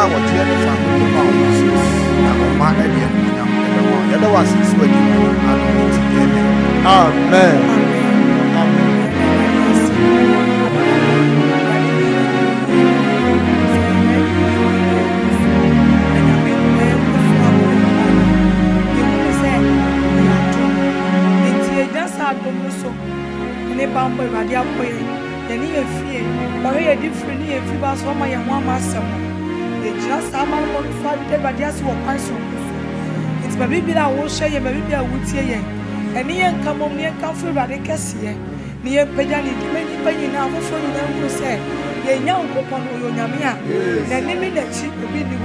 was here the family about my idea. The other was Amen. Bambo radia boy then he fear but he different he fever so my mama some they just am on for the radias work so it's baby that will share your baby I would say and he come on near come for radicas here near Pejani many penny now for you know say ye young upon your yamia then name that she will be the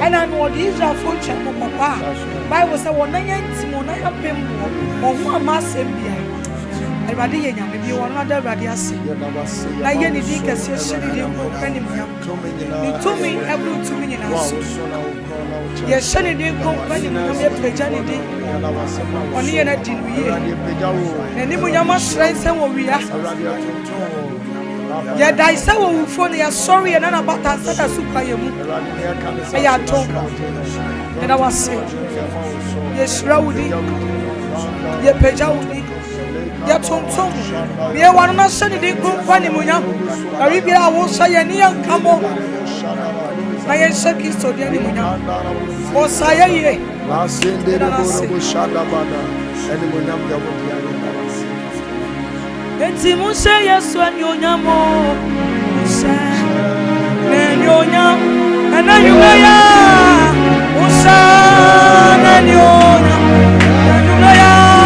and I know these are for chapel papa Bible say one Simona pem or one mass Everybody, you want another radius. Now, you need to get your shit in your penny. You told me every 2 minutes. Yes, Shani didn't go when you have a pejani. Only a did we. And if we are much strength, and we are. Yet I said, we phone you sorry and about that. I told and I was saying, yes, Rowdy, ye pejani. Yatontom, we are one of Sunday group for Nimuya. Arabia will say a near camo. I am shaking so dear Nimuya. For Saye, last day, the Shadabada, and when Timu say yes, when you yamo, and you yam, and then you may, Usan, and you may.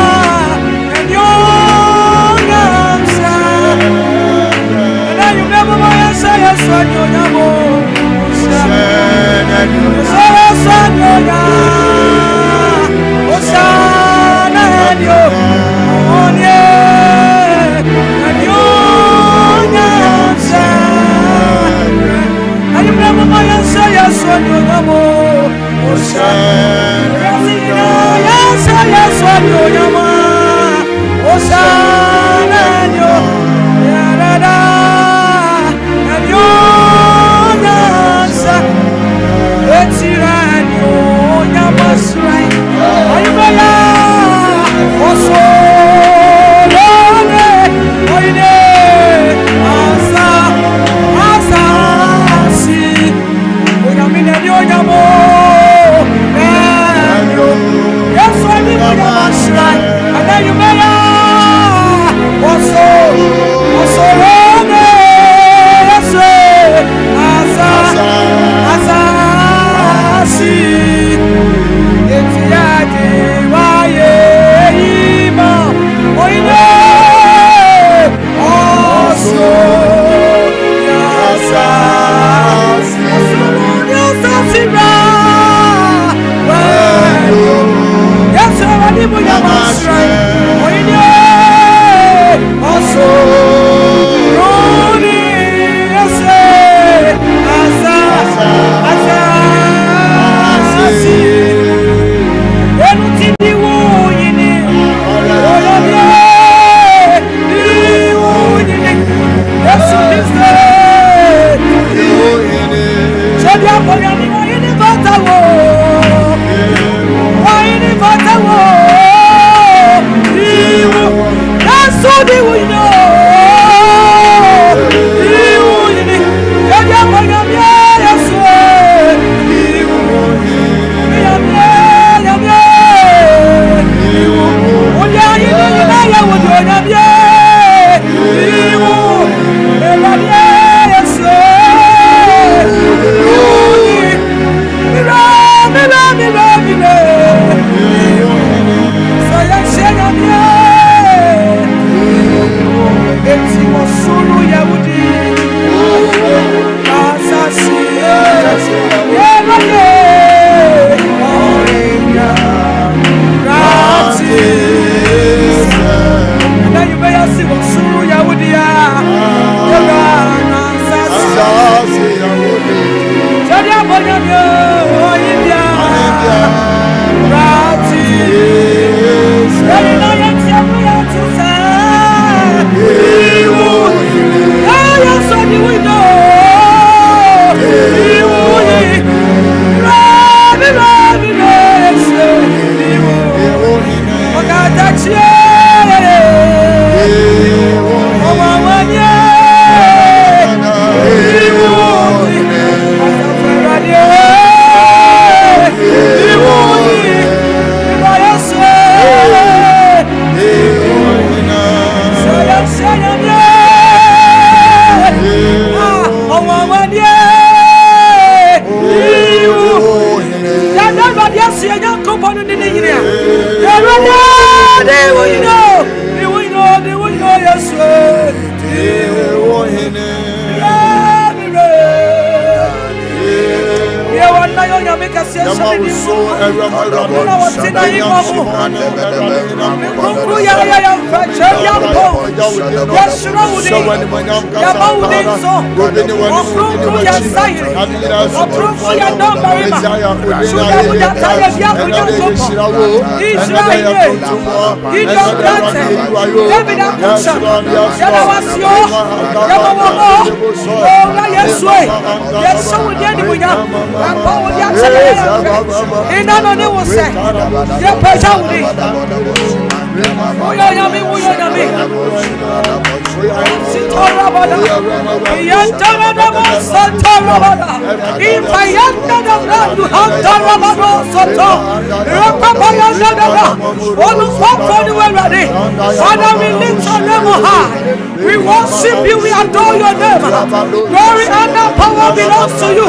We worship you, we adore your name. Glory and power belongs to you.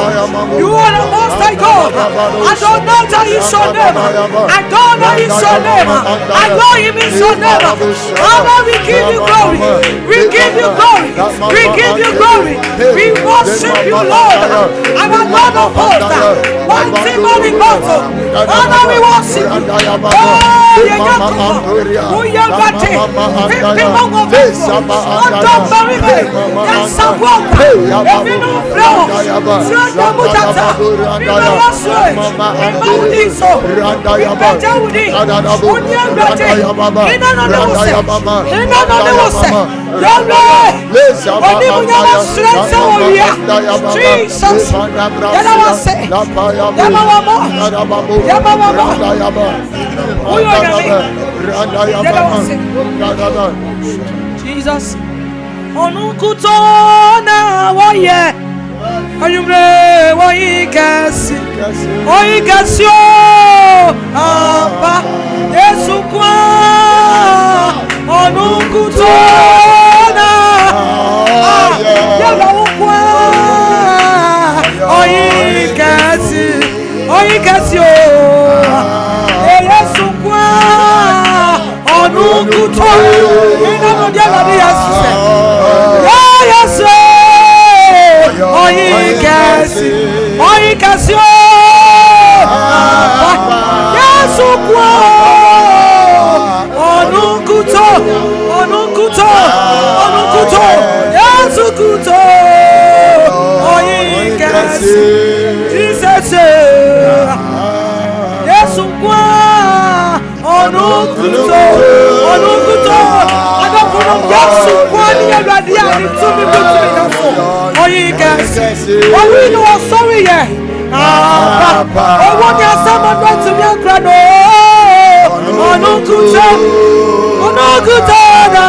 You are the most high God. Adonai is your name. Adonai is your name. Elohim is your name. Father, we give you glory. We give you glory. We give you glory. We worship you, Lord. Our Lord of hosts. Mighty man in battle. Father, we worship you. Oh, you Jesus, Onukutona waye, ayumre waikasi, oikasio, apa, Yesu kwa, Onukutona, yalukwa, oikasi, oikasio, Yesu kwa. Onukuto, ina no dia la dia se. Yes, oikasi, oikasi o. Yesu kwa. Onukuto, onukuto, onukuto. Yesu kuto. Oikasi. Jesus. Yesu kwa. Onukuto, onukuto, adokuno Yesu kwani Awurade ani tumi bitumi nafo. Oyikasi, owi no sorry ye. Papa, owo ni asama no tumi akra no. Onukuto, onukuto na.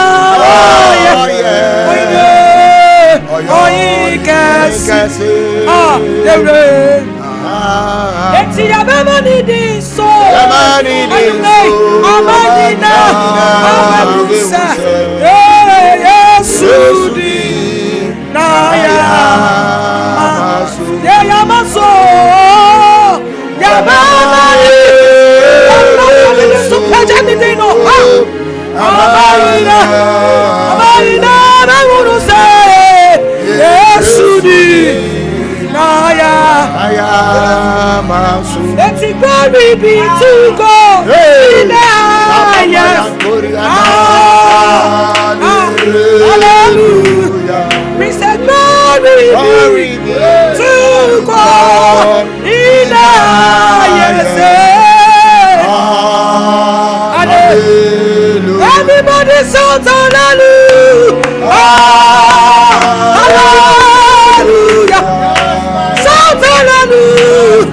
Oyikasi, Debre. Eti ya baba ni di so. Amanina, Amanusa, Yesu di Naya, Yamaso, Yamani, Supajano, Amanina, Amanusa, Yesu di Naya, let it glory be to God. Hallelujah. We said glory be to God. Everybody shout hallelujah. Hallelujah. Shout hallelujah.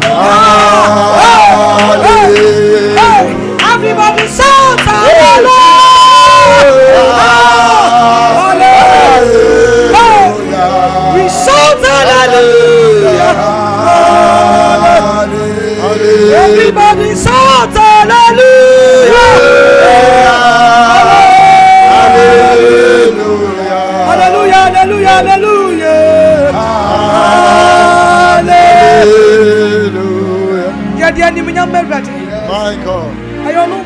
Everybody shout hallelujah. We shout hallelujah. Everybody shout hallelujah. Hallelujah. Hallelujah. Hallelujah. Yeah, dear, my God. I don't know.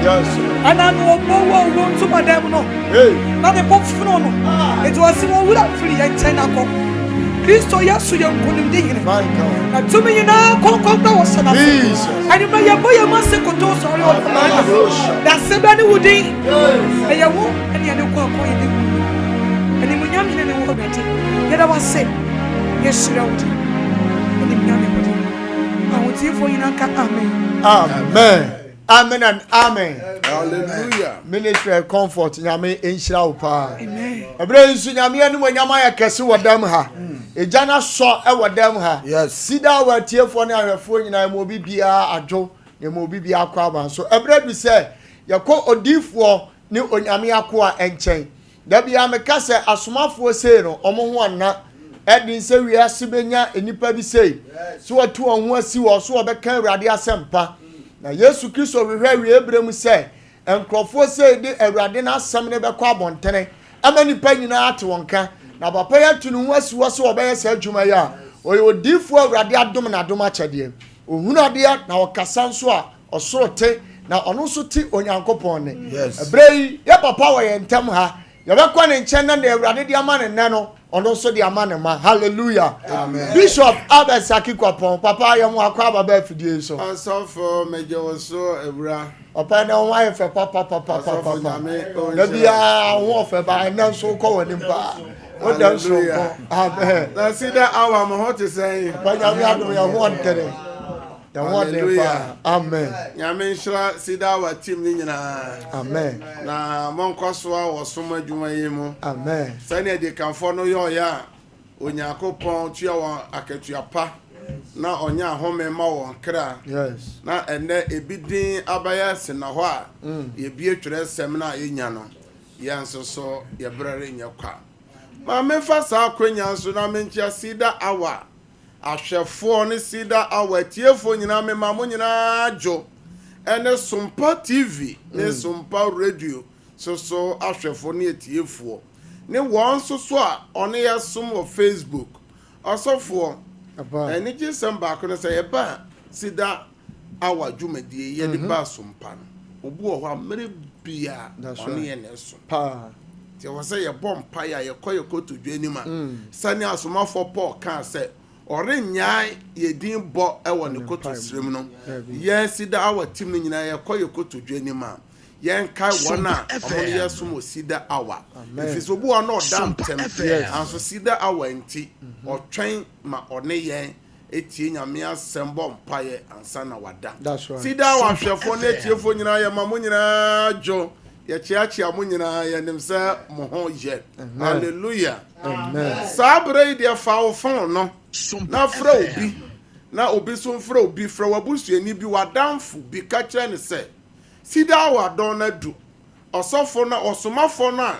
Yes. And I know what to my damn no. Hey. Not a pop phone. It was more without free and China. Kristo Yesu yankunimdi hine. My God. Na tumi yina konkonda wasana. Jesus. Ani ma yabo yamase koto sori o mana. Da sebani wudi. Eyawo ani ani kwa kwa yidi. Ani munyam yina ne wo gati. Yeda wase. Yeshira wudi. Ani munyam wudi. Awuti fo yina ka amen. Amen. Amen and amen. Hallelujah. Ministry comfort nyame enhyira wo pa. Amen. Ebre nsu nyame anu nyama ya kese wodam ha. Ejana so e wodam ha. Yes. Cedar watiefo ne ahwefo nyina mo bibia adwo ne mo bibia akwa ban so ebre bi se yakọ odifo ne onyame akwa enchen. Da bia me kase asomafo sei no omo ho anna edin se wiase benya enipa bi sei. So watu ho asi wo so obeka awurade asempa. Na Yesu Kristo hwehwe wie ebrem se enkrofo sei de awurade na asem ne bekọ abontene amani pa nyina ate wonka na papa ya tunu ho asi wo so obeye se adwuma ya oyo odifo awurade adom na adom akyede ohunu ade na okasa nso a osorote na ono so ti onyankopon ne ebrei ya papa wo ye ntem ha ya bekọ ne nchen na awurade de amane ne no ono so de amane ma hallelujah. Amen. Bishop Albert Sakikwapon papa ya mu akwa baba afidie so Asafo meje so ebra papa na won aye fe papa na bia won fe ba na so ko woni pa o dan so ko amen na Cedar hour mo hot say pa nya mi adom ya won tere ya won de pa amen nyame nshira Cedar hour team ni nyina amen na monkoso a wosom adwuma yemu amen sane de kanfo no yo ya Onyankopon tua won akatua pa na onya home ma won kra yes na ene ebidin abaya se na ho a ye bie twere sem na yenya no yanso so ye brare nya kwa ma me fa sa akwanya so na me ntia Cedar hour ahwefo ne Cedar hour tiefo nyina me ma mo nyina adwo ene Sompa TV ne Sompa radio so ahwefo ne tiefo ne won so a one ya som of Facebook osofo ene gisem ba ko ne say e ba Cedar hour dwumadie ye de ba Sompa no obu ho amere bia one ye ne so pa ti wo say ye bompa ya ye koye koto dwanima sane asomafo Paul kan say orenyai ye din bo e wo ne koto srem no ye Cedar hour team no nyina ye koye koto dwanima yen kai wona omo ye som Cedar hour if so bu ona odam tem anso Cedar hour enti otwen ma one yen etie nyame asembo mpaye ansa na wada Cedar hour hwefo na etiefo nyina ye ma mo nyina jo ye chiachi amo nyina ye nim se mo ho ye hallelujah amen sabre de fa wo fon no na fra obi na obi so fra obi fra wabusu ani bi wadamfo bi ka kire ne se Cedar hour don na du osofo na osomafo na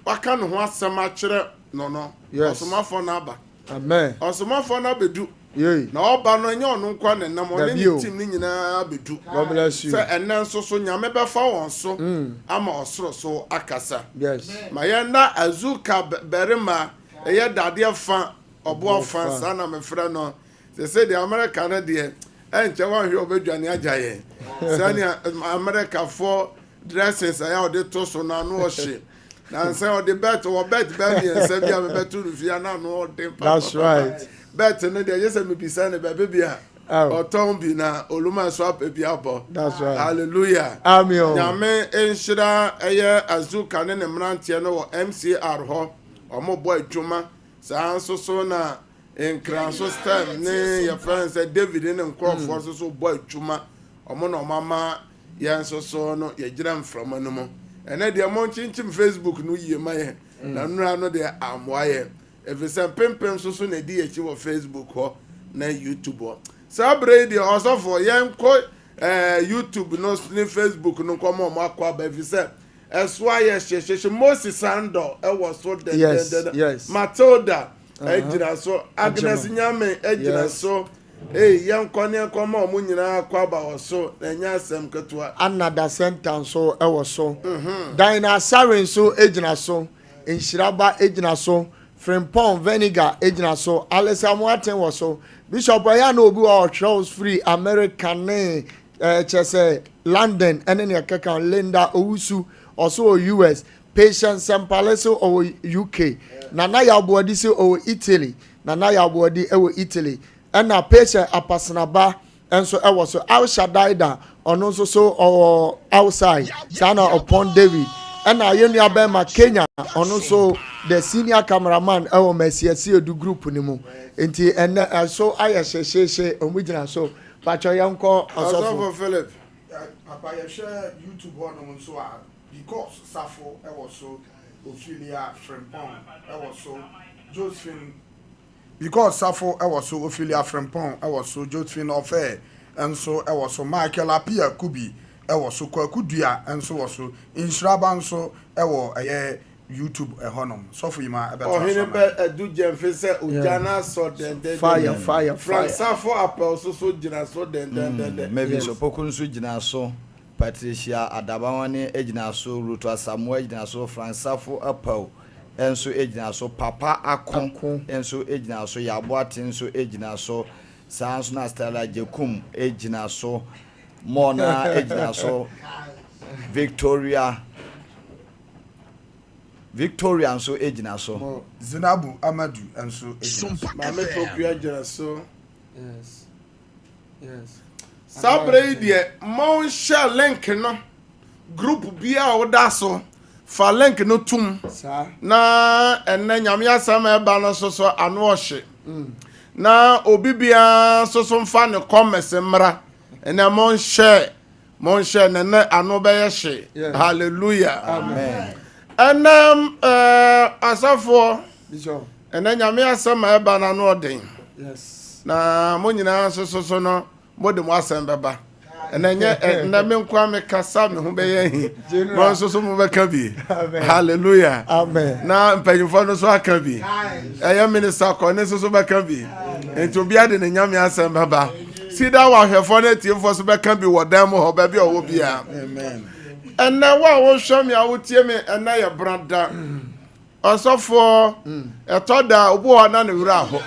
waka no ho asem a kire no osomafo na aba amen osomafo na bedu na oba no nya onu nkwa ne nam one ni team ni nyina bedu God bless you se enen so nyame befa won so ama osoro so akasa yes ma yenda azuka berima eye dade fa obo fa sana me frɛ no se the America na de enche wan hwe obedwane ajaye sani America for dresses aya ode to so na no ohye na say ode bet o bet be mi ense bia me betu rufia na no ode pa that's right bet no de yesa me bisa ne be bia oton bi na oluma so apebi abo that's right hallelujah amen nyame enhyira eye azuka ne mrantie no wo MCR ho omo boy adwuma saa so na enkran so stem ne your friends David ne nkrofo so boy adwuma omo no mama yan so no ye gira mframa no mo ene de mo chinchim Facebook no yie maye na nura no de amwaye efisem pempem so na di echi wo Facebook ho na YouTube ho sabre de osofo yen ko YouTube no ni Facebook no komo mo akwa ba efisem eswa ye sheshe Moses Sando e was so yes Matilda ejira so Agnes Nyame ejira so yen kone komo mo nyina akwa ba oso na nya asem ketua another sentence so e was so Dina Siren so ejina so Inshiraba ejina so Frimpong vinegar ejina so Alessa Moaten was so Bishop Ayano obi wa Charles Free American chese London and then yakaka Linda Owusu also US Patience Sampaleso or UK Nana Yabuadisi or Italy na na ya body ewo Italy na patient apasanaba enso ewo so Al Shaddai da ono nso so outside sana upon David na yenu abema Kenya ono nso the senior cameraman ewo Mercy Edu group ni mu enti en so aye sheshe omugina so pacho yanko Osofo Philip Papa you share YouTube on so because Safo ewo so Ophelia Frempong ewo so Josephine because Safo ewo so Ophelia Frempong ewo so Josephine Ofe enso ewo so Michael Apia Kubi ewo so Kwakudua enso wo so Inshraba enso ewo YouTube honom so for yima ebe Ohinibe Edu Jemfe se ujana so den fire Safo apel so jina so den maybe so pokun so jina so Patricia Adabawani ejina so Ruto Samuel ejina so Fransafo apel enso ejina so Papa Akon enso ejina so Yaboate enso ejina so Sanso na Stella Jekum ejina so Mona ejina so Victoria nso ejina so Zinabu Amadu enso Sompa Mame Topia jina so yes Sabre die mon share link no group bia oda so fa link no tum na enne nyame asam eba no so anu ohye na obi bia so mfa ne comments mra enne mon share ne anu be ye hallelujah amen asafo Bishop enne nyame asam eba na no den yes na mo nyina so no modem asem beba enenye na me nkwa me kasa me ho be ye mo so mo be ka bi hallelujah amen na mpanyimfo no so aka bi minister ko ne so be ka bi ento bia de ne nyame asem beba Cedar wa hwefo na tiemfo so be ka bi wodam ho ba bi owo bia amen enna wa wo hwa me awotie me enna ye brada osofo etoda obo ho na ne wura ho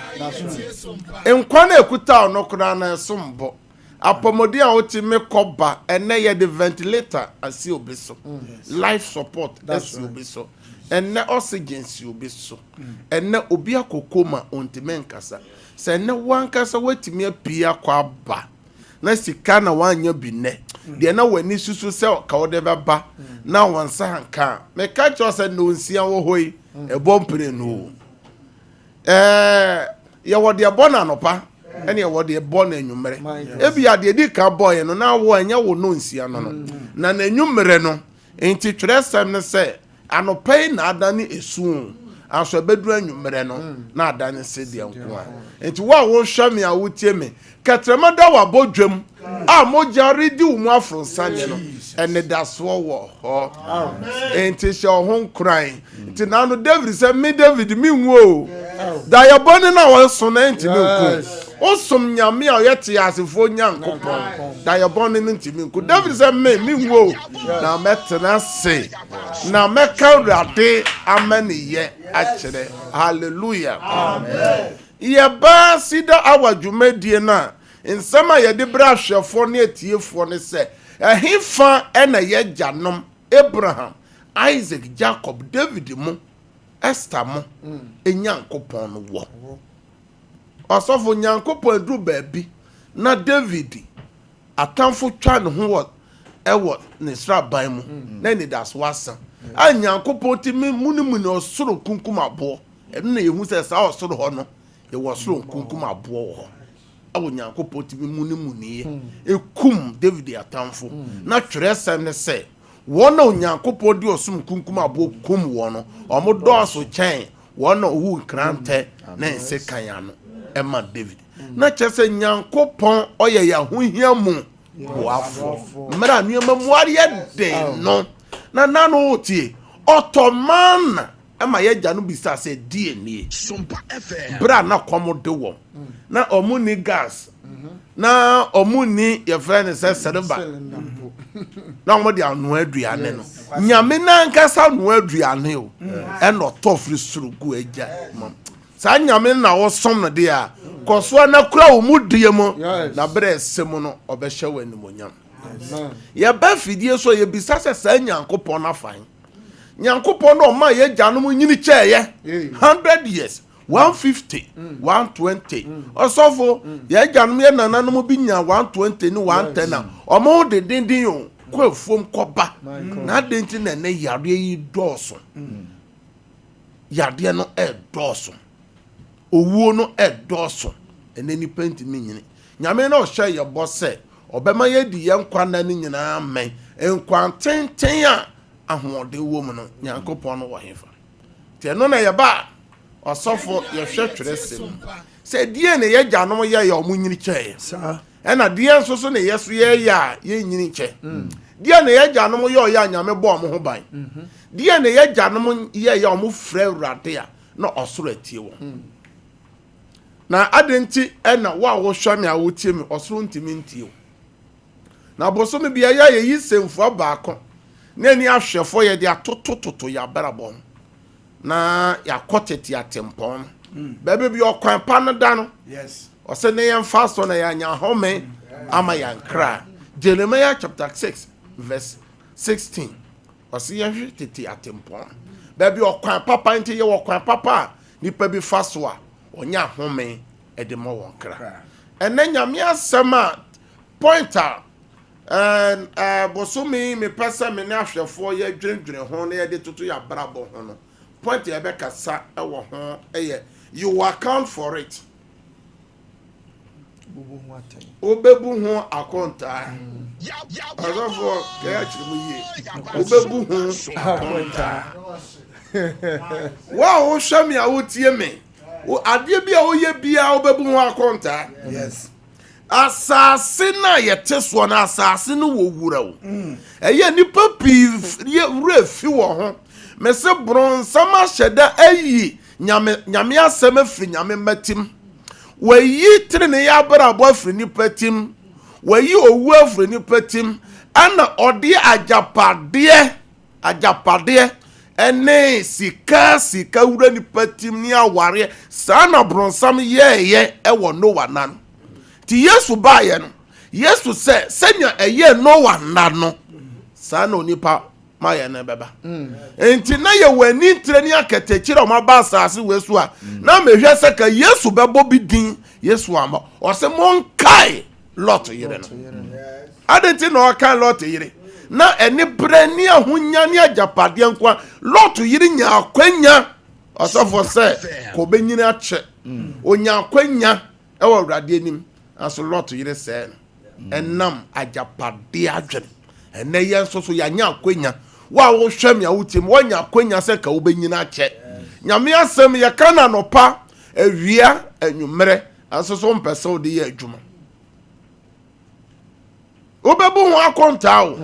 enkwa na ekuta no kura na esombo apomodi a otime koba ene ye the ventilator asi obeso life support asi obeso ene oxygen si obeso ene obi akokoma ontime nkasa se ene wankasa watimi apia kwa ba na sika na wanya bi ne de na wani susu se ka wo de beba na wansa hanka me ka cho se no nsia wo hoi ebompre no ye wo de bona no pa ene ye wo de bona enwumere ebi ade di ka boy no na wo anya wo no nsia no na enwumere no enti twerɛsɛm ne se anopai na adane esu aso bedu enwumere no na adane se de nko a enti wo hwa me a wotie me katrama da wa bodwam a mojari di umu afronsanye no ene daso wo ho enti she ho nkran enti na no David say me David mi nwo da ya bone na wo so na enti me nko osom nyame a yete asefo nyankopon da ya bone no enti me nko David say me nwo na metena se na meka urade amaniye akere hallelujah amen ye ba sida awadwumadie na nsema ye de brahwefo ne atiefo ne se ehifa ena ye janom Abraham Isaac Jacob David mu Esther mu enyankopon no wo osofo nyankopon dru baabi na David atamfo twa ne ho ewo ne sraban mu na ni das wasa anyankopon ti munimuni osoro kunkum abo eno na yehu se sa osoro ho no ye wo osoro kunkum abo ho awo nyankopon ti munimuni ekum David atamfo na twerɛsɛm ne se wona onyankopon di osum kunkum abo kum wo no omodoso kyɛn wona owu krante na ense kan ano ema David na kyese nyankopon oyɛ ya hohia mu boafo mra nuema muare den no na nano otie otoman ema ye gya no bisa se DNA Sompa FM bra na komo de wo na omuni gas na omuni ye friend se sereba na omo de anu aduane no nyame na nkasa anu aduane o eno tofri surugu agya sa nyame na wo som no de a koso na kura wo mu die mu na bre sem no obehye wani monyam ye ba fidie so ye bisa se sa nyankopon na fan nyankopon no ma ye gyanom nyini kyeye 100 years 150 120 ọsọfo yẹ gyanum yẹ nananom bi nya 120 ni 110 na ọmọ de dindin o kọ efom kọba na adenti na ne yare yi dọọso yade no dọọso owuo no dọọso ene ni penti mi nyini nyame na ọhyɛ yɛ bɔ sɛ ɔbɛma yɛ di yɛ nkwa na ne nyinaa mɛn nkwa tenten a ahoɔden wɔ mu no nyankopɔn no wɔ hefa te no na yɛ ba ɔsɔfo yɛhwɛ twerɛ sɛm sɛ die ne yɛ gyanom yɛ ɔmo nyini kyɛ ɛna die nso so ne yɛ so yɛ a yɛ nyini kyɛ die ne yɛ gyanom yɛ ɔyɛ nyame bɔ ɔmo ho ban die ne yɛ gyanom yɛ ɔmo frɛ Awurade a na ɔsoro atie wɔn na adenti ɛna wo a wohwɛ me a wotie me ɔsoro ntimi ntie wo na bosom bia yɛ yi semfo baako na ani ahwɛfo yɛ de atotototo yɛ abrabɔ na yakɔtete atempɔn bɛbɛ bi ɔkwan pa no da no Yes. ɔsɛ ne yɛn fa so na yɛanya home ama yɛn kra Jeremiah chapter 6 verse 16 ɔsɛ yɛhwɛ tete atempɔn bɛbɛ ɔkwan papa nti yɛ ɔkwan papa a nipa bi fa so a ɔnya home ɛde ma wɔn kra ɛnɛ nyame asɛm a pointer bosomi me pɛsɛ me ne ahwɛfoɔ yɛ dwendwene ho na yɛde toto yɛ abrabɔ ho no point yɛ bɛkasa ɛwɔ ho ɛyɛ you will account for it obebu ho akonta ɔsɔfoɔ kɛyɛ kyerɛ mu yie obebu ho akonta wa wo hwɛ me a wotie me adeɛ bi a woyɛ bia obebu ho akonta Yes. asase na yɛte soɔ na asase no wɔ wura wo ɛyɛ nipa pii wura fi wɔ ho mɛsɛ bronsam ahyɛda ayi nyame asɛm afiri nyame matim wayi tirene yɛ abrabɔ afiri nipa tim wayi owu afiri nipa tim ɛna ɔde agyapadeɛ ɛne sika wura nipa tim ne awareɛ saa na bronsam yɛɛyɛ ɛwɔ Noa nan ti Yesu baayɛ no Yesu sɛ sɛnea ɛyɛ Noa nna no saa na onipa mayɛ no bɛba enti na yɛ w'ani ntirɛ ne akatakyiri a ɔmaba asase wɔ so a na mehwɛ sɛ ka Yesu bɛbɔ bi din Yesu ama ɔsɛ monkae Lot yere no adenti na ɔkae Lot yere na ɛne berɛ ne ahonya ne agyapadeɛ nko a Lot yere nya akwanya ɔsɔfo sɛ kɔ bɛnyini akyɛ onya akwanya ɛwɔ Awurade anim aso Lot yere sɛ ɛnam agyapadeɛ adwene ɛnɛ yɛn nso so yɛanya akwanya wa wo hwɛ me a wotim wanya akwanya sɛ ka wobɛnyina akyɛ nyame asɛm yɛka na nɔpa awia anwummerɛ aso so mpɛ sɛ wode yɛ adwuma wobɛbu ho akɔntaa wo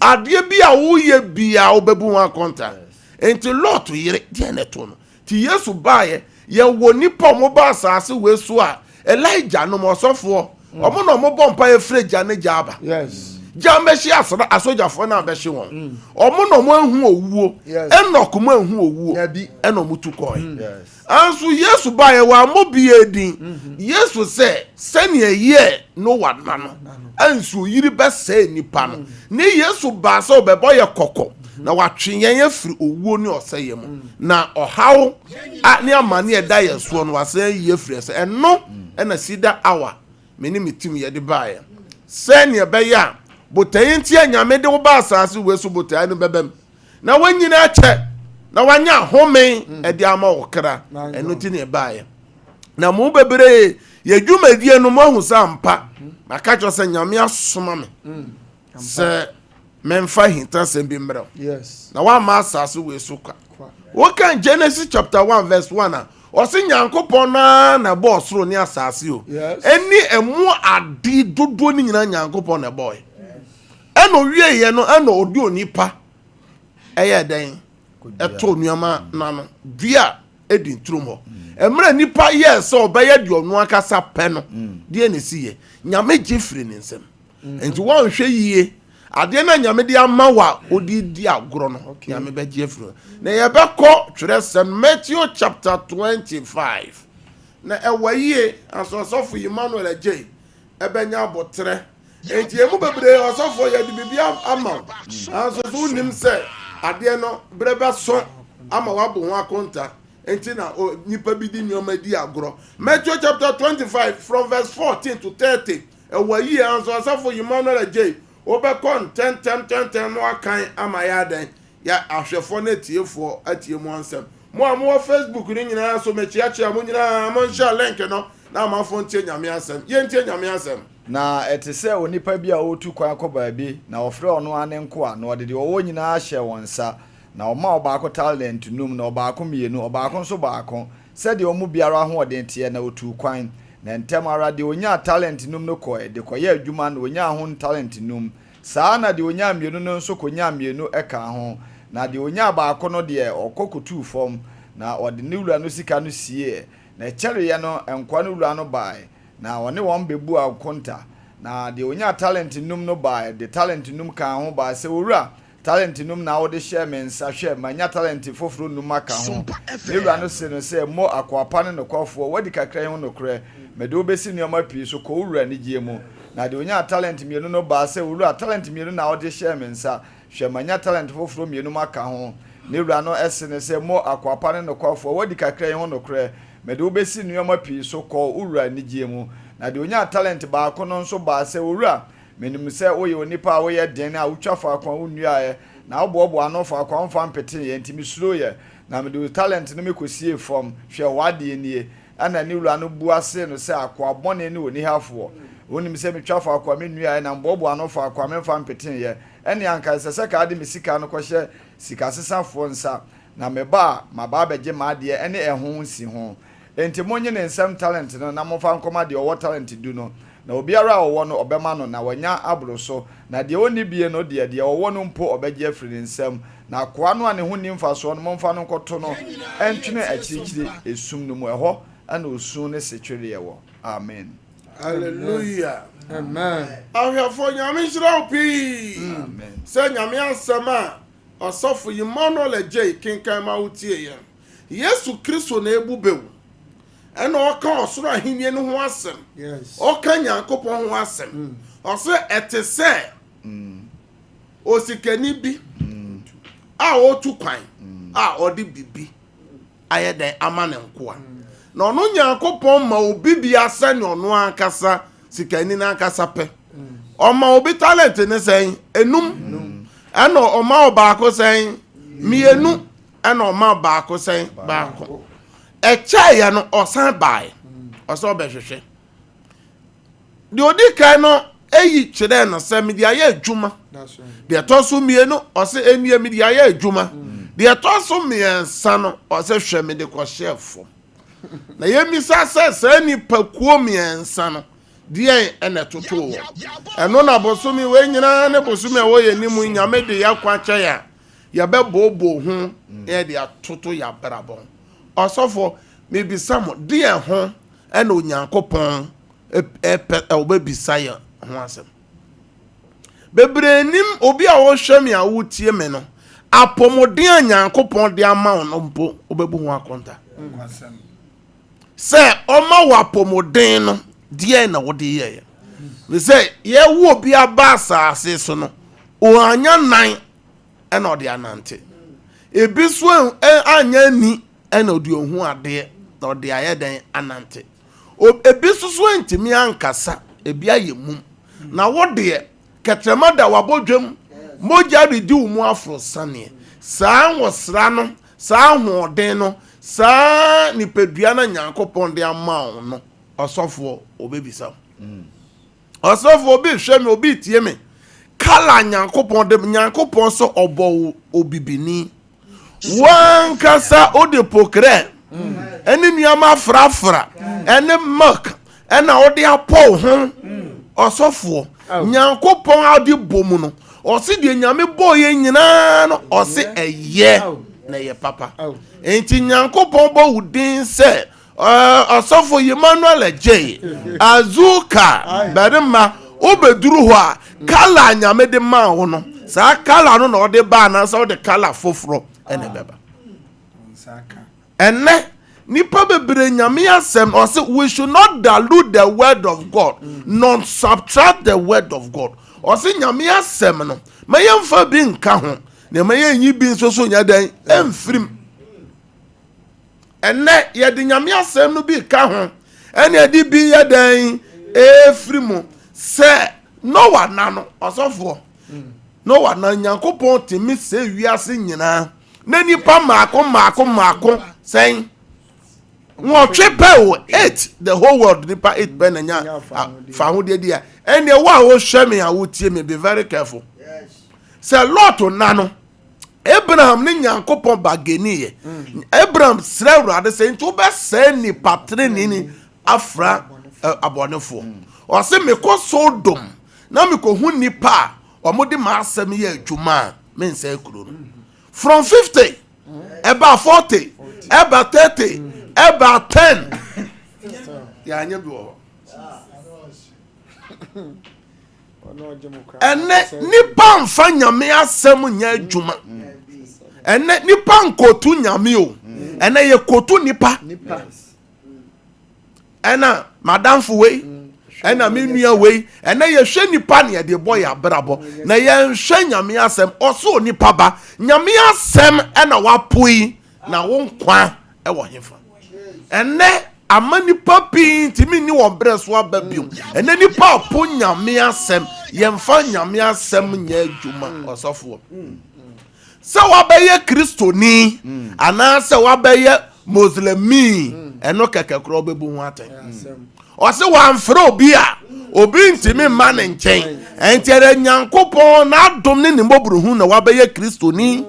adeɛ bi a woyɛ bia wobɛbu ho akɔntaa enti Lot yere deɛ ne to no ti Yesu baayɛ yɛwɔ nipa mo ba asase wɔ so a Elijah no ɔsɔfoɔ ɔmo na ɔmo bɔ mpa yɛfrɛ gya ne gya aba Yes. gya mbɛhye asogyafoɔ na abɛhye wɔn ɔmo na ɔmo ahu owuo Enoch mo ahu owuo ɛna ɔmo tu kɔɛ anso Yesu baayɛ wɔ amɔ bi edin Yesu sɛ sɛnea yɛ Noa na no anso yiri bɛsɛɛ nipa no ne Yesu baa sɛ ɔbɛbɔ yɛ kɔkɔ na watwe yɛn afiri owuo ne ɔsɛyɛ mu na ɔhaw ne amane ɛda yɛ soɔ no wasɛn yi afiri sɛ ɛno ɛna Cedar hour me ne me tim yɛde baayɛ sɛnea ɛbɛyɛ a botayi ntia nyame de wo ba asase wɔ so botayi no bɛbɛm na wanyina akyɛ na wanya home ɛde ama wo kra ɛno ti ne baayɛ na mo bebree yɛ dwumadie no mo ahu sɛ mpa maka kyerɛ sɛ nyame asoma me sɛ memfa hintasɛm bi mmerɛ Yes. na wama asase wɔ so kwa wokan Genesis chapter 1 verse 1 a ɔse nyankopɔn na bɔɔ soro ne asase o ɛni ɛmu ade dodoɔ ne nyina nyankopɔn na bɔɔ ɛna owieɛ no ɛna ɔde onipa ɛyɛ dɛn ɛtɔ nneɛma na no dua ɛdi nturom hɔ ɛmmerɛ nipa yɛ sɛ ɔbɛyɛ deɛ ɔno akasa pɛ no deɛ ne si yɛ nyame gye firi ne nsɛm nti wɔnhwɛ yie adeɛ na nyame de ama wa odi di agorɔ no nyame bɛgye firi na yɛbɛkɔ twerɛ sɛm Matthew chapter 25 na ɛwɔ yie asɔsɔfo Emmanuel agye ɛbɛnya abɔtrɛ enti emu bebree ɔsɔfo yɛ de bibi ama anso so nim sɛ adeɛ no brɛ bɛso ama wabo ho akonta enti na nipa bi di nyoma di agro. Matthew chapter 25 from verse 14 to 30 ewa yi anso asafo Emmanuel Ajay obekon 10 no akan amaya den ya ahwefo na tiefo atie mu ansem mo am Facebook ni nyina so mechiachia mo nyina mo share link no na ma fo ntie nyame asem ye ntie nyame asem na etese onipa bi a otu kwan akọba bi na ofre ono ane nko a na odede owo nyina ahye wonsa na oma obaako talent num na obaako mienu obaako nso baako se de omu biara ho ode ntie na otu kwan na ntemara de onya talent num no koe de koye adwuma na onya ho talent num saa na de onya mienu no nso konya mienu eka ho na de onya baako no de okokotu fom na ode ne wura no sika no sie na chere ye no enkwa no wura no bae na one won bebu akonta na de onya talent num no bae de talent num ka ho ba se wura talent num na wo de share men sa hwe manya talent foforo num aka ho ne wura no se no se mo akwapa ne no kwafo wadi kakra ho no kre me de obesi ne oma pii so ko wura ne gie mu na de onya talent mienu no ba se wura talent mienu na wo de share men sa hwe manya talent foforo mienu maka ho ne wura no ese ne se mo akwapa ne no kwafo wadi kakra ho no kre me de obesi ne oma pii so ko wura ne gie mu na de onya talent ba ko no nso ba se wura menim se oye onipa wo ye den a utwafa akwan unuae na obobo anofa akwan fa mpete ye ntimi suro ye na me de talent no me kosie from hwe wade nie ana ni wura no buase no se akwa bone ni oni hafo onim se me twafa akwa me nuae na mbobo anofa akwa me fa mpete ye ene anka se ka ade me sika no kohye sika sesafo nsa na me ba maba beje ma de ene ehun nsi ho enti monye ne nsam talent no na mo fa nkoma de owo talent du no na obiara owo no obema no na wanya abro so na de oni bie no de owo no mpo obeje afiri nsam na akoa no ane ho nimfa so no momfa no nkoto no entwene akirikiri esum no mu eho ana osun ne setwere yewo amen hallelujah Amen. ahwefo nyame shira opi amen se nyame asema osofo Emmanuel Ajay kinkan ma utie ye Yesu Kristo na ebubewu ena oka osoro ahenie no ho asem Yes. oka Nyankopon ho asem ose etese osikani bi a otu kwan a odi bibi ayede amane nkoa na ono Nyankopon ma obi bi asane ono ankasa sikani na ankasa pe oma obi talent ne sen enum ena oma obaako sen mienu ena oma baako sen baako echa no osan bai oso behwehwe de odi kan no eyi kire no se media ya adwuma That's right. de toso mienu ose enie media ya adwuma de toso miensa no ose hwe me de ko chef na yemisa se ni pakuo miensa no de ene toto eno na bosomi we nyina ne bosomi a wo ye nimu nyame de yakwa cha ya be bobo hu e de atoto ya brabo osofo maybe some dear ho and Onyankopon obebisa ya ho asem bebrenim obi a wo hwam ya wotie me no apomoden Nyankopon de ama no mpo obebu ho akonta se oma wa apomoden no de na wo de ye we say ye wo obi abasa ase so no o anya nan e na ode anante ebi so anya ni ena odi ohun ade na ode ayeden anante ebi susu entimi ankasa ebi ayemum na wode ketrema da wabodwam moja redi umu afro sane saa wosra no saa hoden no saa nipedua na Nyankopon de ama no osofo obebisa osofo obi hweme obi tie me kala Nyankopon so obo obibini wankasa ode pokre eni niama frafra eni mak ena ode apo ho osofo Nyankopon ade bomu no osi de nyame boye nyina no osi eye na ye papa enti Nyankopon bo wudin se osofo Emmanuel Ajay azuka berima obeduru ho a kala nyame de ma ho no sa kala no na ode ba na sa ode kala foforo ene beba ene nipa bebre nyame asem or say we should not dilute the word of God not subtract the word of God or say nyame asem no mayemfa bi nka ho na mayenyi bi nso so nya dan emfrim ene ye de nyame asem no bi ka ho ene de bi ye dan efri mu se Noah na no osofo Noah na Nyankopon timi se wiase nyina na nipa maako sen nwotwe pe 8 the whole world nipa 8 pe na nya fa ho de dia ene wa wo hwe me a wo tie me be very careful. Yes. Se Lot na no Abraham ni Nyankopon bageni ye. Abraham sre urade se nti obe se ni patre ni afra abonefo. O se me ko Sodom na me ko hu nipa omode ma asem ye adwuma me nsa ekuro no. From 50 about 40 about 30 about 10 ya anya bi wo. Ene nipa mfa nyame asem nya adwuma. Ene nipa nkotu nyame o. Ene ye kotu nipa. Ena madam fu we. Ena me nua we. Ene ye hwe nipa ne de boy abrabo. Na ye hwe nyame asem oso nipa ba. Nyame asem ena wapoi na wo nkwa e wo hefa. Ene ama nipa pin timi ni wo breso ababium. Ene nipa po nyame asem ye mfa nyame asem nya adwuma osofo. Se wabeye kristoni ana se wabeye muslimi eno kekekro bebu hu aten o se wamfre obi a obi ntimi ma ne nchen entere Nyankopon na adom ne mboburu hu na wabeye kristoni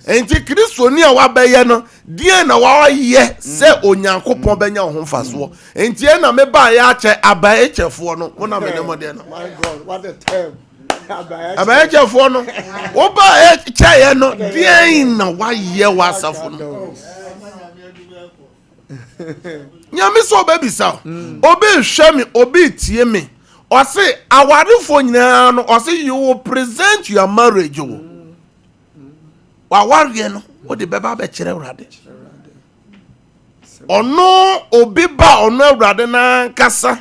enti kristoni a wabeye no die na waye se Onyankopon benya ho mfaso enti na me ba ya ache abaye chefo no wona me ne mode no. My God, what a term. Abayechefo no oba echaye no bien na waye wasafo no nyame so oba bisa obi hwe me obi tie me o se awarefo nyina no o se you will present your marriage o wa ware no o de beba be kire urade ono obi ba ono urade na kasa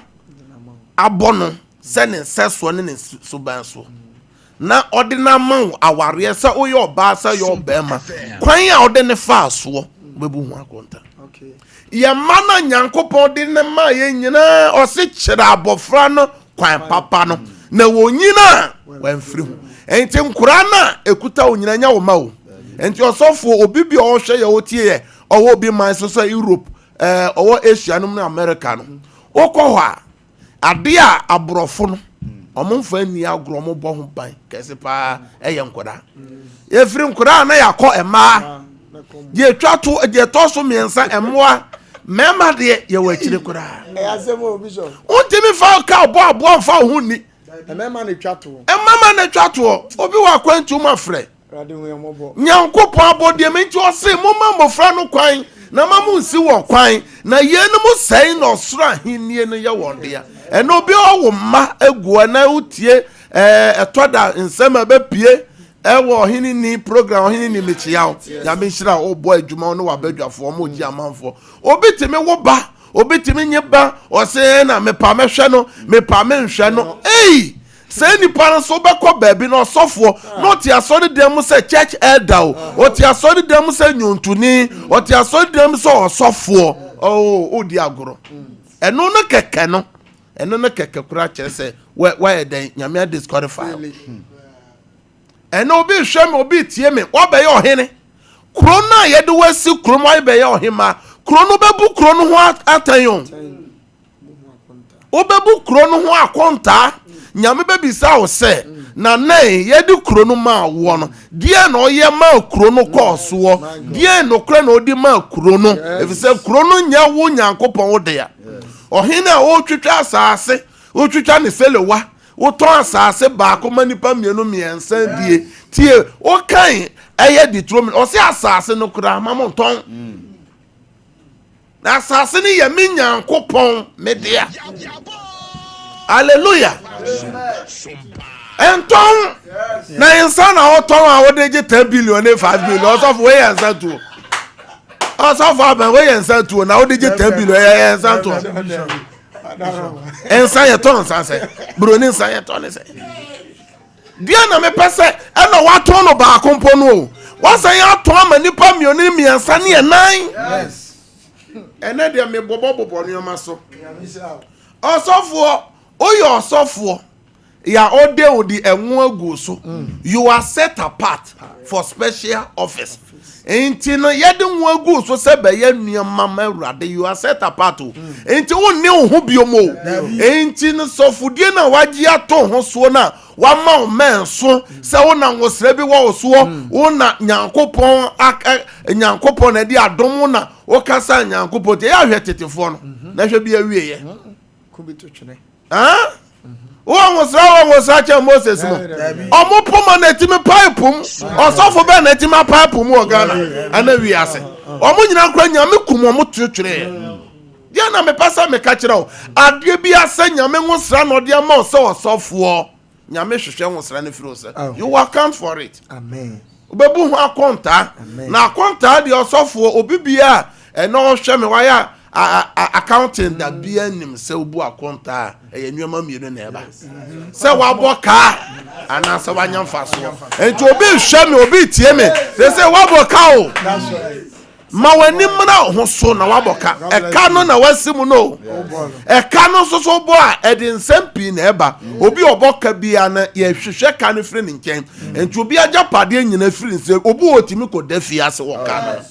abono se ne seso ne subanso na ordinary man aware se oye oba se yo bema kwan a ode ne fa so bebu hu akonta. Okay. Ye mana Nyankopon de ne ma ye nyina o se kire abofra no kwan papa no na wo nyina wan firi hu enti nkura na ekuta wo nyina nya wo ma wo enti osofo obi bi o hwe ye otie ye owo bi man so Europe owo Asia no na America no okọ ho ade a aborofo no omomfa ni agro mo bo ho ban kese pa eye nkoda efiri nkoda na yakọ ema je twato je toso miensa emoa mema de ye wachire koda Asemo bishop untimi fa ka bo mfa ho ni mema na twato obi wa kwantu ma frɛ rade hu emobo Nyankopon abodie menti o se mo ma mofra no kwan na mamu nsi wo kwan na yenum sei no soro ahenie no ye wonde eno obi owo ma egu na utie etoda nsema be pie ewo hini ni program hini ni mechiaw ya be nhira obo adwuma no wa badwafo mo gi amanfo obi timi wo ba obi timi nye ba o se na mepa mehwe no mepa menhwe no say ni parents so be ko baby no sofo no ti asori dem say church elder o ti asori dem say nyuntuni o ti asori dem say osofo o di agoro eno no keke no eno no keke kura kire say why den nyame disqualify eno obi hwe me obi tie me wo be ye ohene kro na ye de wasi kro mo be ye ohema kro no bebu kro no ho atayon obebu kro no ho akonta nyame bebisa wo se na nei yedi kro no ma wo no die na oye ma kro no koso die no kra na odi ma kro no efise kro no nya wo Nyankopon wo de ya ohina wo twetwa asase wo twetwa ne selewa wo ton asase ba ko manipa mienu miensa die tie o kan eye Detroit o se asase no kra ma mo ton na asase ni ye mi Nyankopon me de ya. Hallelujah. Enton na insana oton a wo deje 10 billion e 5 billion also for we answer to also for ben we answer to na wo deje 10 billion e answer to ensa ye ton sanse bro ni ensa ye ton se dia na me pese e na wa ton no ba kompo no wa san ya ton ma nipa mioni mi ensa ne 9 yes ene de me bobo nneoma so osofo oyo osofo ya ode odi enwo agu so you are set apart for special office enti no yede nwo agu so se be ye nneoma mawrade you are set apart enti wonni ho biomo enti no sofudie na waji ato ho so na wama o menso se wona nwosre bi wo so wona nyankopon na di adom na wo kasa nyankopon te ya hwe tetefo no na hwe bi awie ye kubi to twene wo cha Moses mo omo poma na etime pipe osofo be na etime pipe mu ogana ana wi ase omo nyina kra nyame kum omo twetwere dia na me pasa me ka kire o ade bi ase nyame nwosra na ode ma osofo nyame hwehwe nwosra na firi o you will account for it. Amen. Obebu ho akonta na akonta de osofo obibia eno hwe me waya accounting that be nim se obu akonta enwema mienu na eba se waboka ana se wanyamfa so enti obi hwe me obi tie me se waboka o That's right. ma wani mna ho so na waboka eka no na wasimu no eka no so bo a edi nsempi na eba obi oboka bia na ye hwehwe ka no firi nken enti obi agapade nyina firi nse obi otimi ko dafi ase woka no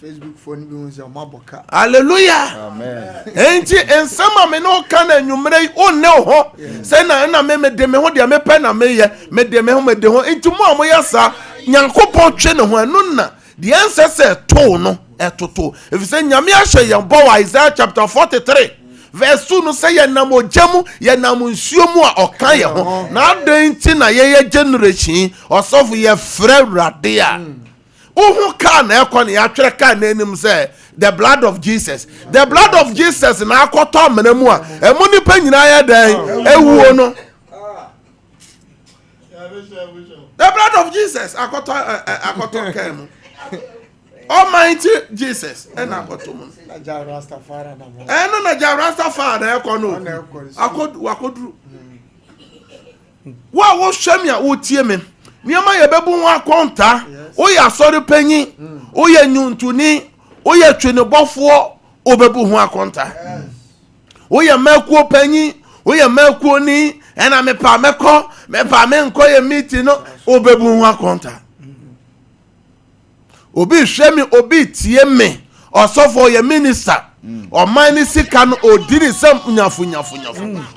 Facebook phone bi unse omaboka. Hallelujah. Amen. Enti ensama me no kana nwumre onne ho se na me de me ho de me pe na me ye me de me ho me de ho enti mo amoyasa nyankopon twe ne ho anu na the ancestor to no etoto if say nyame ahye ye bo Isaiah chapter 43 verse 2 no say ye nam ojamu ye nam nsuo mu a oka ye ho na adan ti na ye generation osofu ye frɛ Awurade a uhu ka na ekɔ ya twere ka na enim say the blood of Jesus na akɔtɔ amena mu a emu nipa nyina ya dan ewuo no the blood of Jesus akɔtɔ ka mu Almighty Jesus and akotomo Na ja Rastafari na mo. no na ja Rastafari na ekɔ no akodru wa wo hwam ya wo tie me niama ye bebu ho akonta o ya sori panyi o ya nyuntuni o ya twenebofo o bebu ho akonta o ya makuo panyi o ya makuo ni ena me pa menko ye meeting no o bebu ho akonta obi hwemi obi tie me osofo ye minister o mani sika no odiri sam nyafu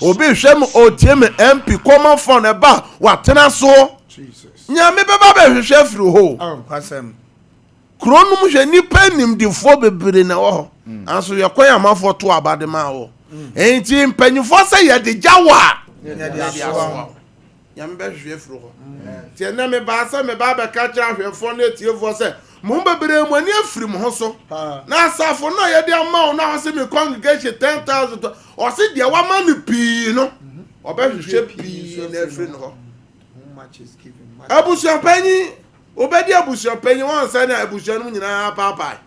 obi hwemi o tie me MP common fund e ba watena so Jesus. nyame beba be hwehwe firi ho Kwasem. kronum hwe nipa nimdifo bebre na wo anso ye kwan amafo to abade ma wo enti mpanyifo se ye de jawa nyame be hwehwe firi ho tie na me ba se me ba be ka kira hwefo na etiefo se mo bebre mo ani afiri mo ho so na asafo na ye de ama na ho se me congregation 10,000 o se de wa ma no pii no obe hwehwe pii na afiri no ho Much is given. abusuan panyi obedi abusuan panyi wan say na abusuan mu nyina papa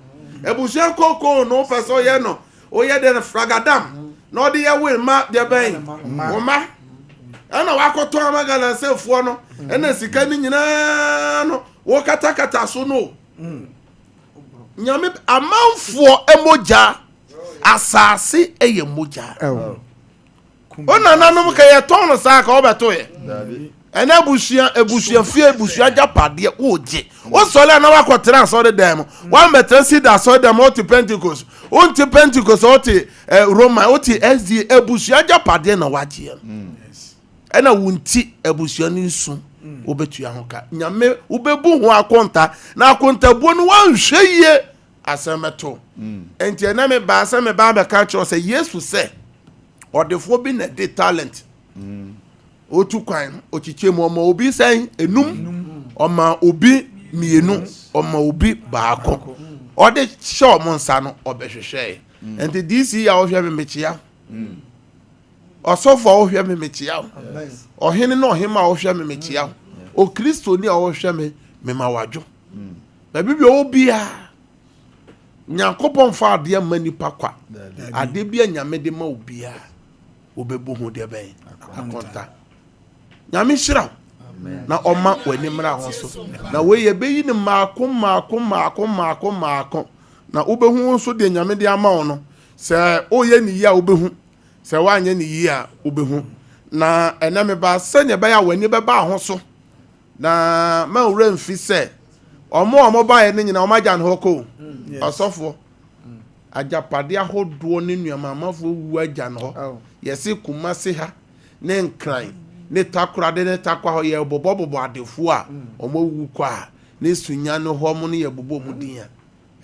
abusuan koko no peso ye no o ye de fragadam no de ye win ma de ben o ma ana wakoto amaga na sefo no ena sika ni nyina no wo katakata so no nyame amanfo emoja asase eye moja ona nanom ka ye ton no sa ka obeto ye ena ebusuan fie japade oje o sole na wakotra so de dem one meter Cedar so dem o ti Pentecost o ti Roma o ti SD ebusuan japade na waje ena wunti ebusuan nsu obetua ho ka nyame ubebu ho akonta na akonta buo no wanhwe ye asemeto enti ena me ba aseme ba be ka cho say Yesu say odefo bi na de talent otu kwan ochiche mu ọma obi sen enum ọma obi mienu ọma obi baako ode show mo nsa no obehwehwe enti disi ya ohwe memechia osofo ohwe memechia ohene na ohema ohwe memechia o Kristo ni ohwe mema wadwo na bibia obi a nyankopon fa ade ma nipa kwa ade bia nyame de ma obi a obebu ho de ben akonta nyame shira na oma wani mra ho so na we ye beyi ni maako na wobɛhu nso de nyame de ama wo no sɛ woyɛ ne yie a wobɛhu sɛ woanyɛ ne yie a wobɛhu na ɛnɛ meba sɛnea ɛbɛyɛ a w'ani bɛba ho so na ma wura mfi sɛ ɔmo baeɛ no nyina ɔmo agya ne hɔ kɔ ɔsɔfoɔ agyapade ahodoɔ ne nnuamamafoɔ wu agya ne hɔ yɛse Kumase ha ne Nkran ne Takoradi ne Takwa hɔ yɛ bɔbɔ adefoɔ a ɔmo wu kɔ a ne sunya no hɔ mo no yɛ bɔbɔ mu din a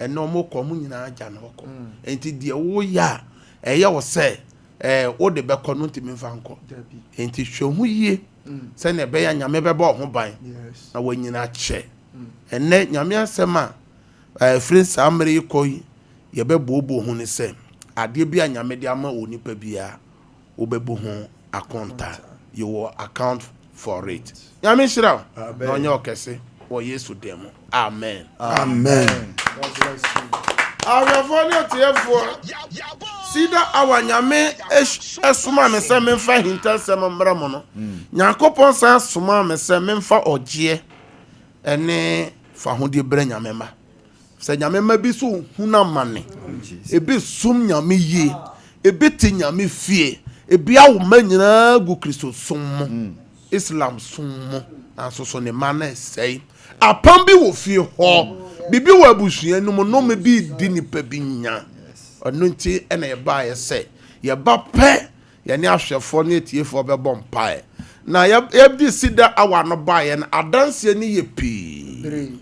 ɛnɛ ɔmo kɔ mo nyinaa agya ne hɔ kɔ enti deɛ woyɛ a ɛyɛ wo sɛ wode bɛkɔ no ntimi mfa nkɔ enti hwɛ ho yie sɛnea ɛbɛyɛ nyame bɛbɔ ho ban na wɔnyina kyɛ ɛnɛ nyame asɛm a firi saa mmere yi kɔ yi yɛbɛbooboo ho ne sɛ adeɛ bi a nyame de ama wɔ nipa biara wobɛbu ho akonta you will account for it nyame hyira wo na ɔnyɛ ɔkɛse wɔ Yesu dɛm amen awɛfoɔ ne ɔteɛfoɔ Cedar awa nyame ɛsoma me sɛ memfa hintasɛm mmra mo no Nyankopɔn san soma me sɛ memfa ɔgyeɛ ɛne fa hodie brɛ nyame ma sɛ nyame ma bi so huna mane ebi sum nyame yie ebi te nyame fie ebi awoma nyinaa gu Kristo som mo Islam som mo anso so ne ma na ɛsɛe apam bi wɔ fie hɔ bibi wɔ abusua no mu no me bi di nipa bi nya ɔno nti ɛna yɛba yɛ sɛ yɛba pɛ yɛne ahwɛfoɔ ne atiefoɔ bɛbɔ mpae na yɛdi Cedar awa no baeɛ no adanseɛ ne yɛ pii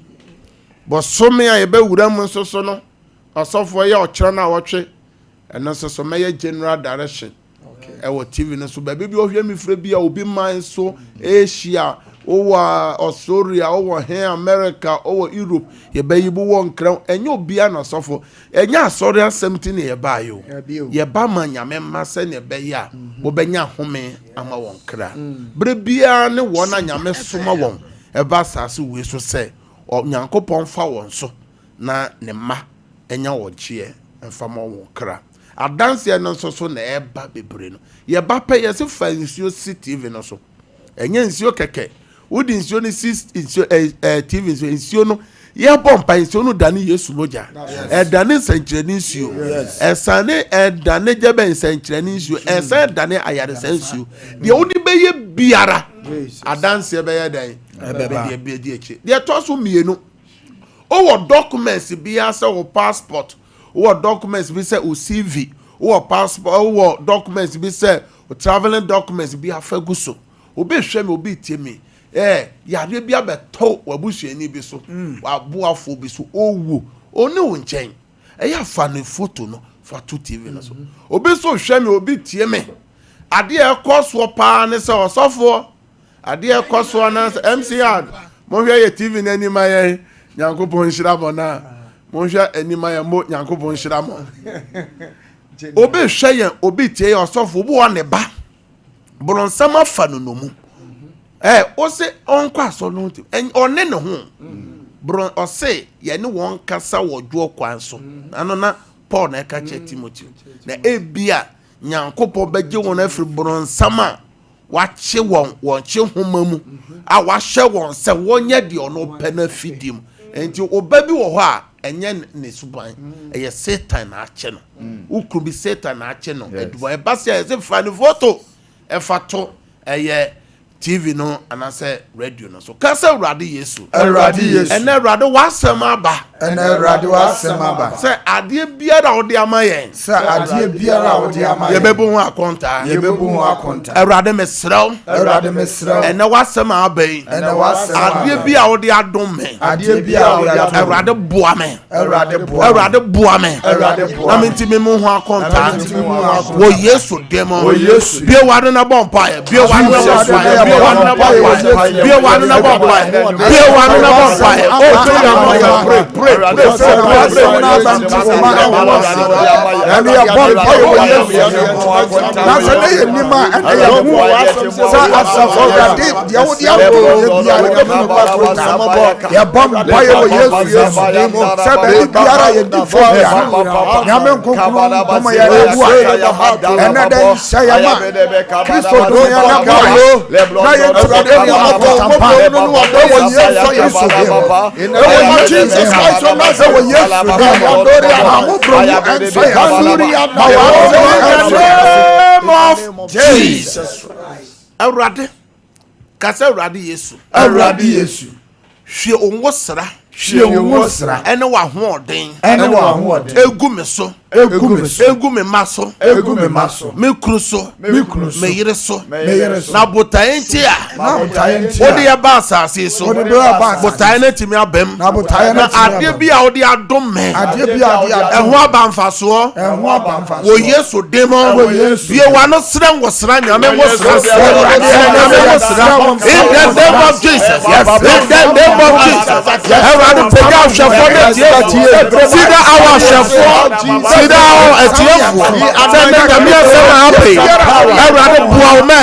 bɔsome a yɛbɛwura mu nso so no ɔsɔfoɔ yɛ ɔkyerɛ no a wɔtwe ɛno nso so mɛyɛ general direction ɛwɔ TV no so baabi bi ɔhwɛ me frɛ bi a obi man so Asia over Australia over here America over Europe yɛbɛyi bu wɔ nkran ɛnyɛ obia na ɔsɔfoɔ ɛnyɛ asɔre asɛmti ne yɛba yo yɛba ma nyame ma sɛ ne bɛyɛ a wobɛnya home ama wɔn kra bere bia ne wɔn na nyame soma wɔn ɛba asase wei so sɛ Nyankopɔn fa wɔn so na ne ma ɛnya wɔgyeɛ mfa ma wɔn kra adanseɛ no nso so na ɛba bebre no yɛba pɛ yɛse fa nsuo si TV no so ɛnyɛ nsuo kɛkɛ wodi nsuo no si TV nsuo no yɛbɔ mpa nsuo no dane Yesu mogya ɛdane nsɛnkyerɛne nsuo ɛsane ɛdane gyabɛ nsɛnkyerɛne nsuo ɛsane dane ayaresa nsuo deɛ wodi bɛyɛ biara adanseɛ bɛyɛ dan ɛbɛba deɛ akyi deɛ tɔ so mmienu owɔ documents biara sɛ wo passport owɔ documents bi sɛ o CV owɔ passport owɔ documents bi sɛ o traveling documents bi afa gu so obi hwɛ me obi tie me yare bi abɛtɔ wabusuani bi so waboafo bi so owo oni wo nkyɛn ɛyɛ afa ne photo no fa to TV no so obi so hwɛ me obi tie me adeɛ ɛkɔ so paa ne sɛ ɔsɔfoɔ adeɛ ɛkɔ so na MCR mo hwɛ yɛ TV n'anim ayɛ Nyankopɔn hyira mo na mo hwɛ anim ayɛ mo Nyankopɔn hyira mo obi hwɛ yɛn obi tie yɛ ɔsɔfoɔ obi wɔ ne ba borɔnsam afa no mu o se onko aso no nti one ne ho bro o se ye ne won kasa wodwo kwan so ano na Paul na ka che Timothy na ebia Nyankopɔ begye won afri bro nsama wache won che homa mu a wahye won se wonye de ono pe na fidim enti oba bi wo ho a enye ne suban eye Satan na ache no ukru bi Satan na ache no eduwa e ba se e fa ne photo e fato eye TV no anase radio no so kasa Awurade Yesu ene Awurade wasem aba se ade biara wo de ama yen yebebu ho akonta Awurade mesrew ene wasem aba yin ade bia wo de adom me Awurade boa me na mentimi mu ho akonta wo Yesu demo bia wade na bompa bia wade na bompa be one na bompa Jesus Christ of Nazareth. Of Jesus Christ. Awurade kasa awurade Yesu. Awurade Yesu. Hwe onwo sra. Hwe onwo sra. Ene wa hoɔden. Ene wa hoɔden. Egu me so. Egu me so. Egu me maso. Egu me maso. Me kuru so. Me kuru so. Me yere so. Me yere so. Na botae ntia. Na botae ntia. Odi ya ba asase so. Odi ya ba asase. Botae na timi abem. Na botae na timi abem. Ade bi a odi adom me. Ade bi a odi adom. Ɛho abanfaso. Ɛho abanfaso. Wo Yesu demo. Wo Yesu. Bie wa no sra ngo sra nyame ngo sra. In the name of Jesus. Yes. In the name of Jesus. Everybody pick out your phone. Cedar our chef. Cedar our etiefo. Send them here so happy. Everybody buaume.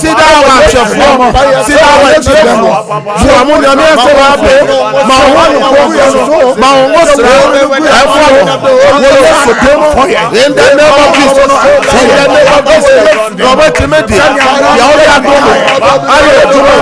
Cedar our chef. Cedar our etiefo. Buamu nyame so happy. Ma wonu ko ma wonu sra. In the name of Jesus. In the name of Jesus. Robert Timothy. Yawo ya domo. Ayo domo.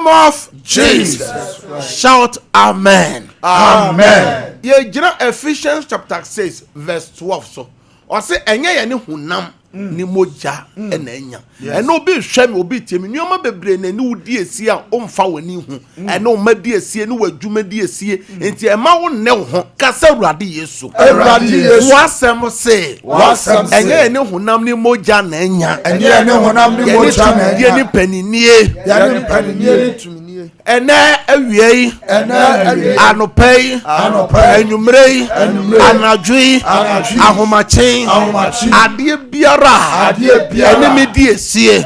Of Jesus. Shout amen. Amen. Ye jina Ephesians chapter 6 verse 12 so. O se enye ye ne hunam ni moja enanya. Eno obi hwe me obi tie me nyoma bebre na ni wudi esi a omfa wani hu. Eno o madi esi ni wadwuma di esi enti ema wo ne ho kasa Awurade Yesu. Awurade Yesu. Wasem se. Wasem se. Enye ye ne hunam ni moja na enya. Enye ye ne hunam ni moja na enya. Ye ni paninie. Ya ni paninie. Ene awie anopai enumrei anadwi ahomachen ade biara ene me die esie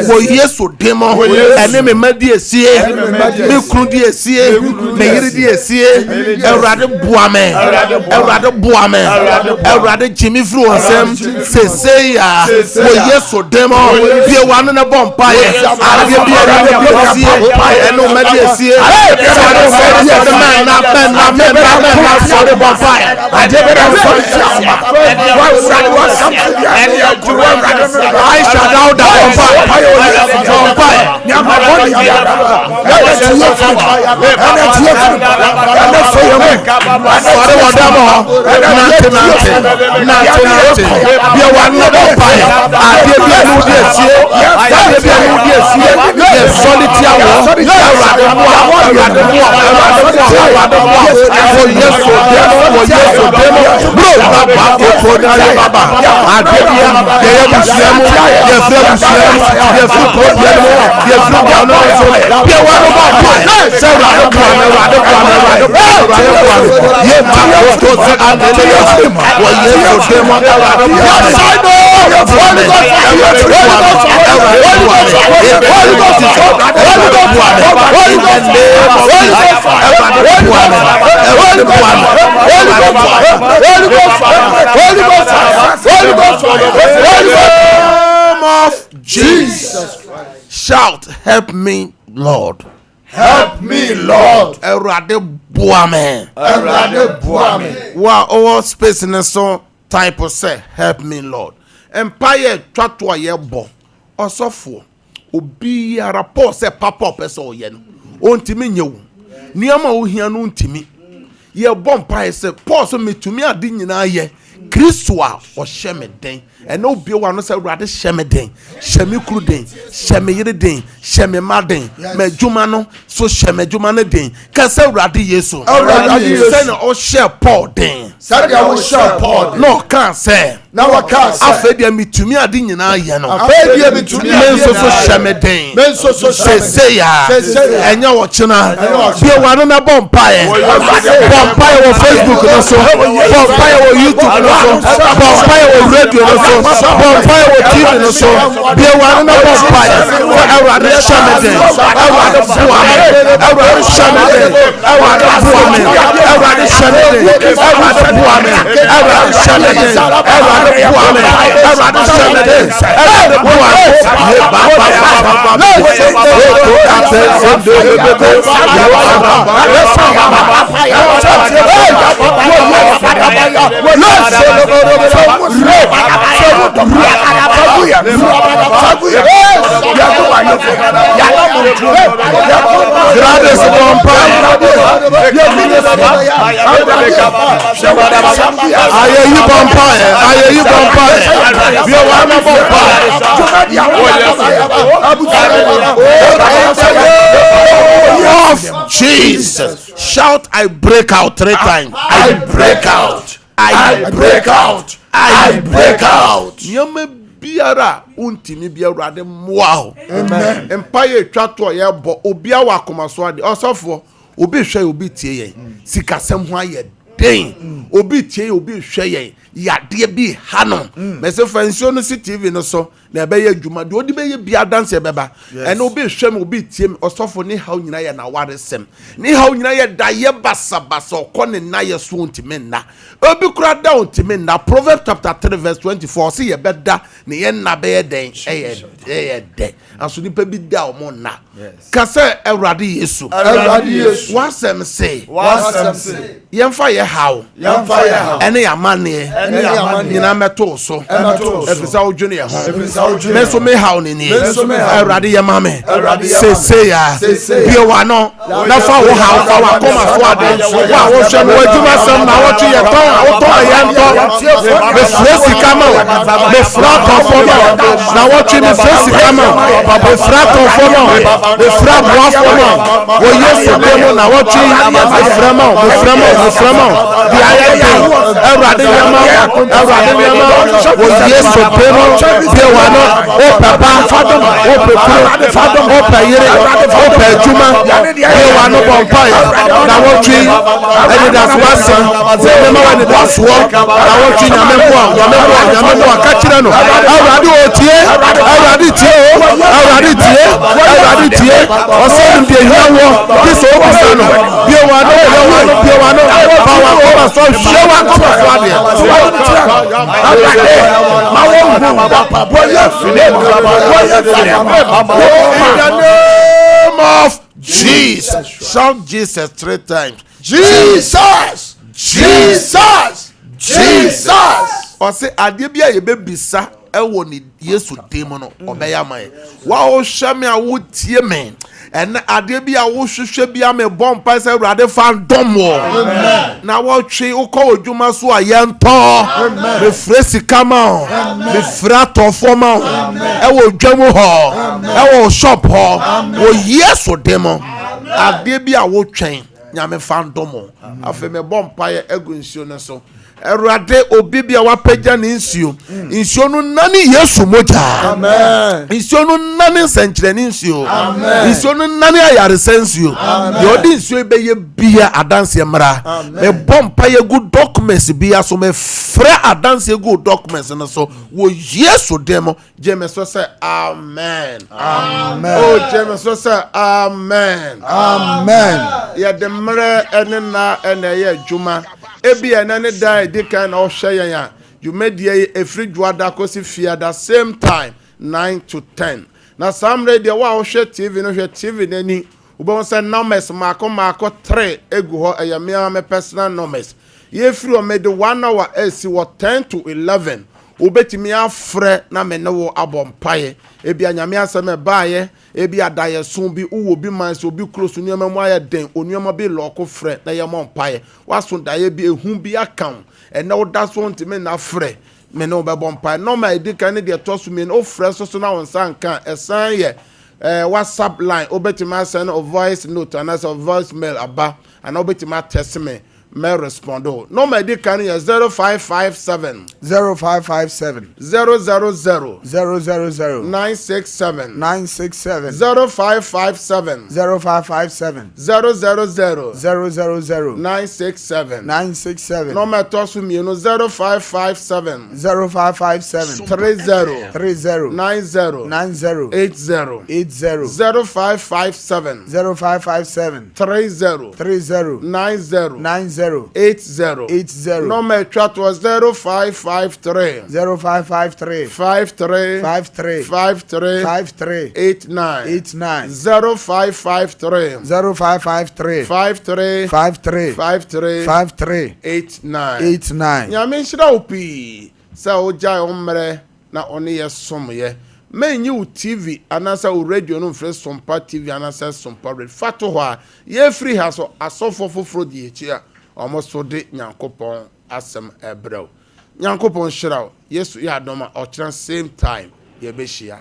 wo Yesu demo ene me ma die esie me kru die esie me yiri die esie Awurade boame Awurade jimi fru onsem sesei ya wo Yesu demo bie wanu na bompa ye ade biara me die esie no media see the man not for the bonfire. I did it I shut down the bonfire. Of Jesus Christ. Shout, help me, Lord. Help me, Lord. Erade buame. Erade buame. Wa all space in so type of say, help me, Lord. Empire twatwa ye bo. Osofo. Obi rapport say papa person ye no. Ontimi nyewu. Niama ohia no ntimi. Ye bom price say Paul so metumi ade nyina ye. Kristo a ohye me den. And no be one say Awurade hye me den. Hye me kru den. Hye me yire den. Hye me ma den. Me dwuma no so hye me dwuma no den. Ka say Awurade Yesu. Awurade Yesu. Say na ohye Paul den. Said I will share Paul. No, can't say. Now I can't say. I fed me to me, I didn't know. I fed me to me. Men so shamedin. Men so say ya. And you're watching. Be one on a bonfire. Bonfire on Facebook, also. Bonfire on YouTube, also. Bonfire on radio, also. Bonfire on TV, also. Be one on a bonfire. I rather shamedin. I rather shamedin. I rather shamedin. I rather shamedin. I rather shamedin. Of Jesus. Shout, I break out 3 times. I break out. I break out. I break out. Biara untimi biara de moa. Amen. Empire twato ye bo obia wa komaso ade osofo obi hwe obi tie ye sikasem ho aye den obi tie obi hwe ye yade bi hanom mese fancio no TV no so na be ye adwuma de odi be ye bia dance e beba ene obi hwe me obi tie me osofo ne haw nyina ye na waresem ne haw nyina ye da ye basa okone na ye so ntimi na obi kura da ntimi na Proverbs chapter 3 verse 24 say ye beda ne ye na be ye den ye de aso ni pa bi da o mo na kase Ewrade Yesu wasem say yemfa ye haw ene ya mane nyina meto so efisa odwene ye ho meso me haw ne ni Ewrade ye mame say ya bi wa no na fa wo haw fa wa koma so ade wa wo hwe no adwuma sam na wo twe ye ton wo ton ye nto me fresi kama me fra conforme na wo twe me fresi kama me fra conforme me fra moi forme wo Yesu demo na wo twe me frama di ayede Ewrade yama wo Yesu demo bi wa no o papa fadom o pepro o payire o pejuma bi wa no bonfire na wo twe ene da swasa ze me wa ne da so na wo twe nyame mo ka kire no Ewrade o tie Ewrade tie o se ndi ehwo bi so o bisa no bi wa no pa wa ko so hwe wa ko so ade ma wo bo ya fine of Jesus. Shout Jesus 3 times. Jesus. Or say adebia ye be bisa ewo ni Yesu demo no obeya man. Wa o hwe me a wo tie me. And adebia wo hwehwe bia me bompa say Ewrade fan domo. Amen. Na wo twe ukọ odwuma so ayento. Me fresi kama. Me frato forma. Ewo dwamu ho. Ewo shop ho. Wo Yesu demo. Adebia wo twen nyame fan domo. Afa me bompa ye egu nsio no so. Ewrade obibia wapeja ni nsio no nani Yesu moja. Amen. Nsio no nani senkyere ni nsio. Amen. Nsio no nani ayare sensio. Yodi nsio be ye bia adanse mra. Me bompa ye good documents bia so me fra adanse good documents no so wo Yesu demo James so say amen. Oh James so say amen. Ya de mra ene na ene ye adwuma ebi enane die dey kind of share yan you made the every juada kosi fear the same time 9 to 10 na some radio wa share TV no share TV nani ubon say numbers mako 3 egu ho eyamia me personal numbers ye free o made 1 hour AC what 10 to 11 ubetimi afre na me ne wo abompaye ebi anyame aseme baaye ebi adaye sun bi uwo bi man so bi close nuoma mu aye den onuoma bi loko frɛ na ye mompaye waso daye bi ehun bi akam ene wo da so ntime na frɛ me no be bompaye no ma edika ne de tosu me no frɛ so na won san kan esan ye WhatsApp line obetimi send a voice note and as a voice mail aba and obetimi text me me respondo no me di kan ye 0557 0557 000 000 967 967 0557 0557 000 000 967 967 no me to so mienu 0557 0557 30 30 90 90 80 80 0557 0557 30 30 90 90 80 80 no me twa to 0553 0553 53 53 53 53 89 89 0553 0553 53 53 53 53 89 89 nyame nhyira wo pii sɛ wogyae wo mmerɛ na ɔne yɛ somyɛ menyi wo tv anasa wo radio no mfrɛ Sompa tv anasa Sompa radio fato hɔ a yɛfiri ha so asɔfo foforɔ di akyi a ɔmo so de nyankopɔn asɛm ɛbrɛw nyankopɔn hyira wo yesu yɛ adɔm a ɔkyerɛ same time yɛbɛhyia